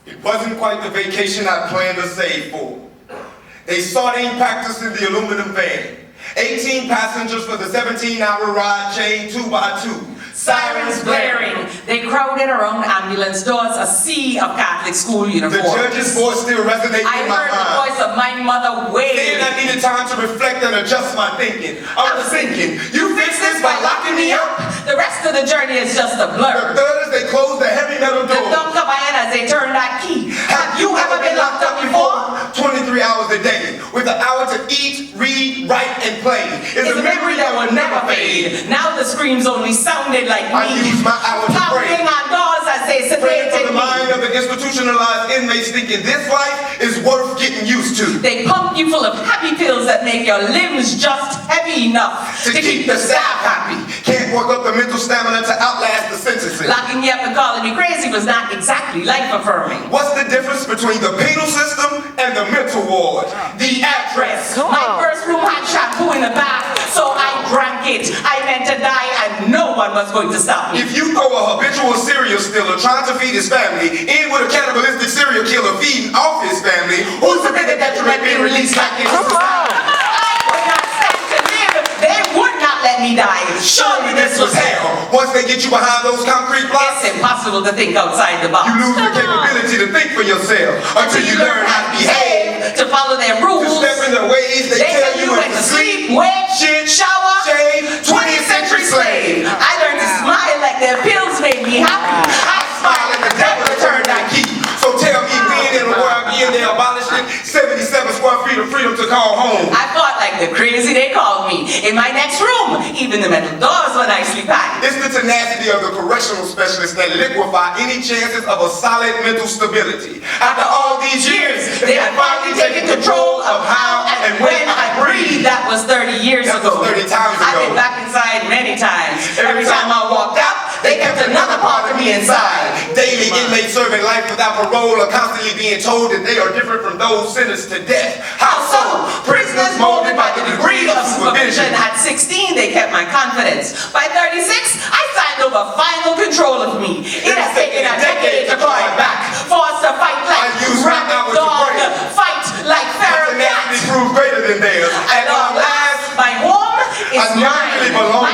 It wasn't quite the vacation I planned to save for. They sardine packed in the aluminum van. 18 passengers for the 17-hour ride, chained 2 by 2. Sirens blaring. They crowded around ambulance doors, a sea of Catholic school uniforms. The judge's voice still resonates in my mind. I heard the voice of my mother wail. Saying I needed time to reflect and adjust my thinking. I was thinking, you fix this by locking me up? The rest of the journey is just a blur. The third is they close the heavy metal door. The thumb come in as they turn that key. Have you ever been locked up before? 23 hours a day, with an hour to eat, read, write, and play. It's a memory that will never fade. Now the screams only sounded like me. I use my hour to pray. Pounding on doors as they Praying for sedated the me. mind of the institutionalized inmates thinking this life is worth getting used to. They pump you full of happy pills that make your limbs just heavy enough To keep the staff happy. Can't work up the mental stamina to outlast the sentencing. Locking me up and calling me crazy was not exactly life-affirming. What's the difference between the penal system and the mental ward? The address. My first room had shampoo in the bath, so I drank it. I meant to die and no one was going to stop me. If you throw a habitual serial stealer trying to feed his family in with a cannibalistic serial killer feeding off his family, who's the bigger detriment being released back into society? I would not stand to live. They would not let me die. Surely this was hell. Once they get you behind those concrete blocks, It's impossible to think outside the box. you lose the capability to think for yourself until you learn how to behave, to follow their to rules. step in their ways. They tell you when to sleep, wet, shit, shower, shave, 20th century slave. I learned to smile like their pills made me happy. I smile at the devil to turn that key. So tell me when in the world again they abolished it, 77 square feet of freedom to call home. I fought like the crazy they called me. In my next room, even the metal doors were nicely packed. It's the tenacity of the correctional specialists that liquefy any chances of a solid mental stability. After all these years, They had finally taken control of how and when I breathe. That was 30 years That ago. was 30 times I've ago. been back inside many times. Every time I walked out, they kept another part of me inside. Daily inmates serving life without parole are constantly being told that they are different from those sentenced to death. How so? Prisoners molded by the degree of supervision. At 16, they kept my confidence. By 36, I signed over final control of me. It has taken a decade to claw it back. Forced to fight like I use my rabid hours to dog, pray. fight like feral Tenacity cat. proved greater than theirs. At long last, my home is I never mine. really belonged